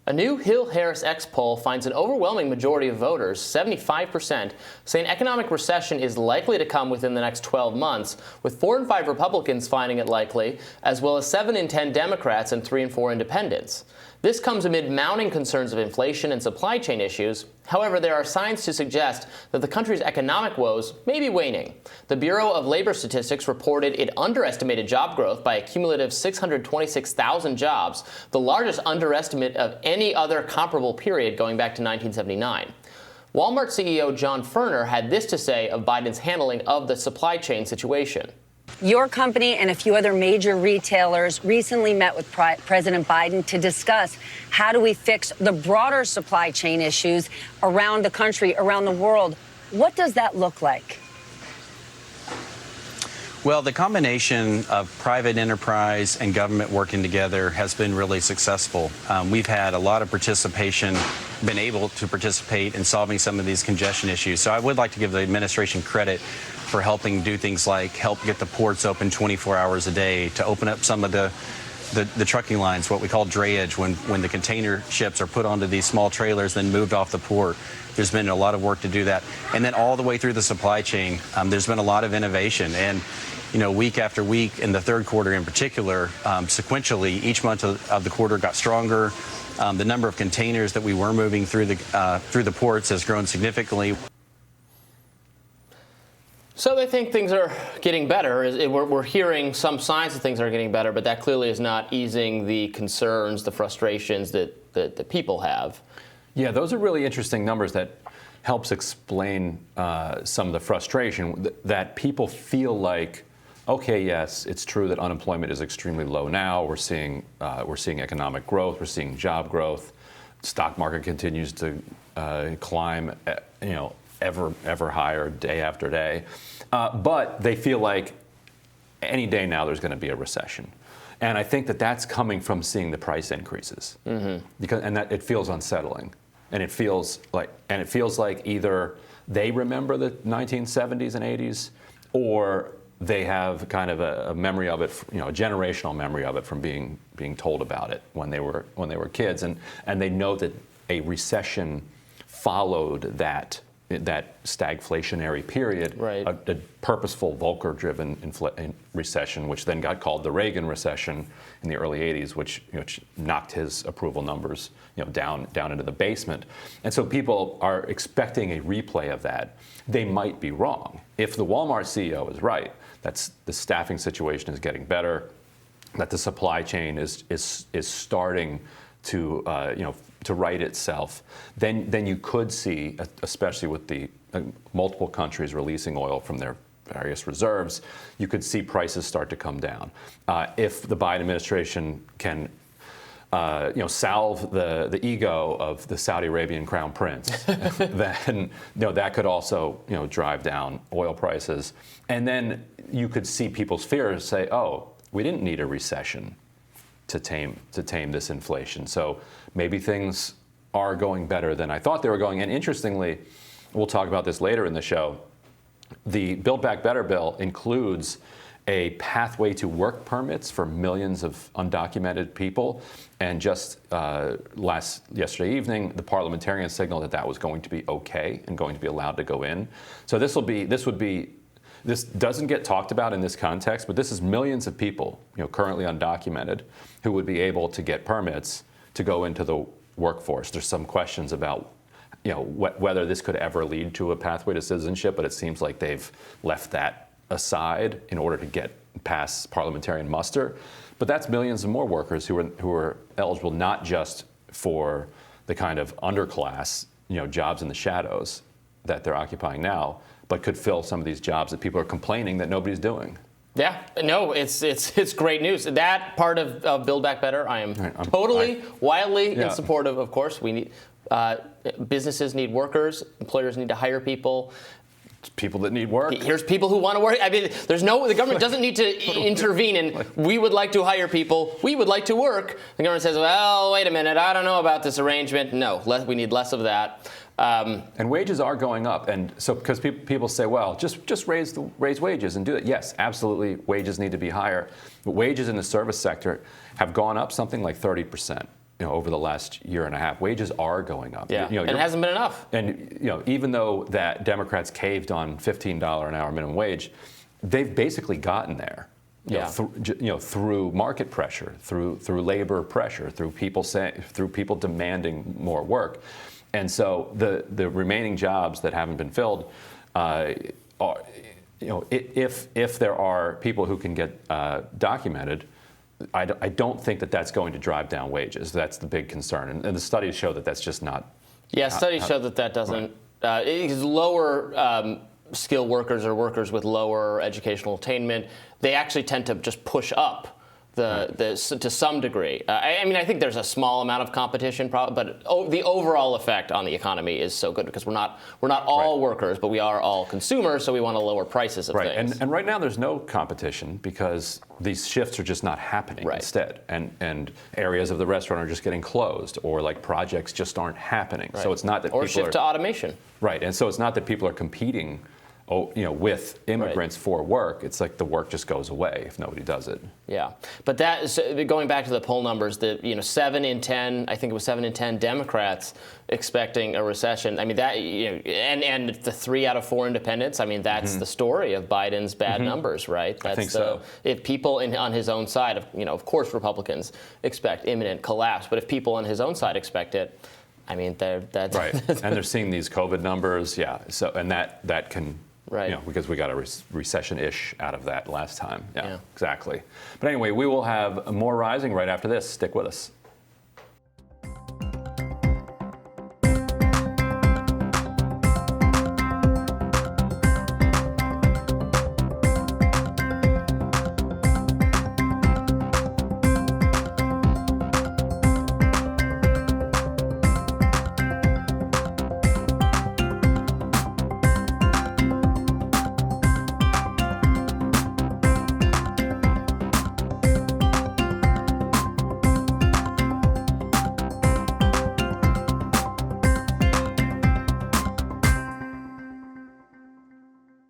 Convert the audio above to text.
A new Hill-HarrisX poll finds an overwhelming majority of voters, 75%, say an economic recession is likely to come within the next 12 months, with 4 in 5 Republicans finding it likely, as well as 7 in 10 Democrats and 3 in 4 independents. This comes amid mounting concerns of inflation and supply chain issues. However, there are signs to suggest that the country's economic woes may be waning. The Bureau of Labor Statistics reported it underestimated job growth by a cumulative 626,000 jobs, the largest underestimate of any other comparable period going back to 1979. Walmart CEO John Furner had this to say of Biden's handling of the supply chain situation. Your company and a few other major retailers recently met with President Biden to discuss how do we fix the broader supply chain issues around the country, around the world. What does that look like? Well, the combination of private enterprise and government working together has been really successful. We've had a lot of participation, been able to participate in solving some of these congestion issues. So I would like to give the administration credit for helping do things like help get the ports open 24 hours a day, to open up some of the trucking lines, what we call drayage, when the container ships are put onto these small trailers, then moved off the port. There's been a lot of work to do that. And then all the way through the supply chain, there's been a lot of innovation. And, you know, week after week, in the third quarter in particular, sequentially, each month of the quarter got stronger. The number of containers that we were moving through the ports has grown significantly. So they think things are getting better. We're hearing some signs that things are getting better, but that clearly is not easing the concerns, the frustrations that people have. Yeah, those are really interesting numbers that helps explain some of the frustration that people feel like, okay, yes, it's true that unemployment is extremely low now. We're seeing economic growth. We're seeing job growth. Stock market continues to climb, ever higher day after day. But they feel like any day now there's going to be a recession. And I think that that's coming from seeing the price increases. And that it feels unsettling. And it feels like either they remember the 1970s and 80s, or they have kind of a memory of it, a generational memory of it from being told about it when they were kids. And they know that a recession followed that stagflationary period, right. a purposeful, Volcker-driven recession, which then got called the Reagan recession in the early 80s, which knocked his approval numbers down into the basement. And so people are expecting a replay of that. They might be wrong. If the Walmart CEO is right, that the staffing situation is getting better, that the supply chain is starting to right itself, then you could see, especially with the multiple countries releasing oil from their various reserves, you could see prices start to come down. If the Biden administration can salve the ego of the Saudi Arabian crown prince, then that could also drive down oil prices. And then you could see people's fears say, oh, we didn't need a recession to tame this inflation. So maybe things are going better than I thought they were going. And interestingly, we'll talk about this later in the show, the Build Back Better bill includes a pathway to work permits for millions of undocumented people. And just yesterday evening, the parliamentarians signaled that was going to be okay and going to be allowed to go in. So this doesn't get talked about in this context, but this is millions of people, currently undocumented, who would be able to get permits to go into the workforce. There's some questions about, whether this could ever lead to a pathway to citizenship, but it seems like they've left that aside in order to get past parliamentarian muster. But that's millions of more workers who are eligible not just for the kind of underclass, jobs in the shadows that they're occupying now, but could fill some of these jobs that people are complaining that nobody's doing. Yeah, no, it's great news. That part of Build Back Better, I am wildly in support of course. We need businesses need workers, employers need to hire people. People that need work. Here's people who want to work. I mean, the government doesn't need to intervene and we would like to hire people. We would like to work. The government says, well, wait a minute, I don't know about this arrangement. No, we need less of that. And wages are going up, and so because people say, well, just raise wages and do it. Yes, absolutely, wages need to be higher. But wages in the service sector have gone up something like 30% over the last year and a half, wages are going up. Yeah, and it hasn't been enough. And even though that Democrats caved on $15 an hour minimum wage, they've basically gotten there. Through market pressure, through labor pressure, through people demanding more work, and so the remaining jobs that haven't been filled are, if there are people who can get documented, I don't think that that's going to drive down wages. That's the big concern, and the studies show that that's just not. Yeah, studies show that doesn't. Because lower skilled workers or workers with lower educational attainment, they actually tend to just push up to some degree. I think there's a small amount of competition, but the overall effect on the economy is so good because we're not all workers, but we are all consumers, so we want to lower prices of things. And right now there's no competition because these shifts are just not happening instead, and areas of the restaurant are just getting closed, or like projects just aren't happening. So it's not that or shift to automation. Right, and so it's not that people are competing with immigrants for work. It's like the work just goes away if nobody does it. Yeah, but that is, going back to the poll numbers, 7 in 10, I think it was 7 in 10 Democrats expecting a recession. I mean that, and the 3 out of 4 independents. I mean that's the story of Biden's bad numbers, right? That's I think so. If people on his own side, of course Republicans expect imminent collapse, but if people on his own side expect it, I mean that's right. And they're seeing these COVID numbers, So and that can. Right. Because we got a recession-ish out of that last time. Yeah, exactly. But anyway, we will have more Rising right after this. Stick with us.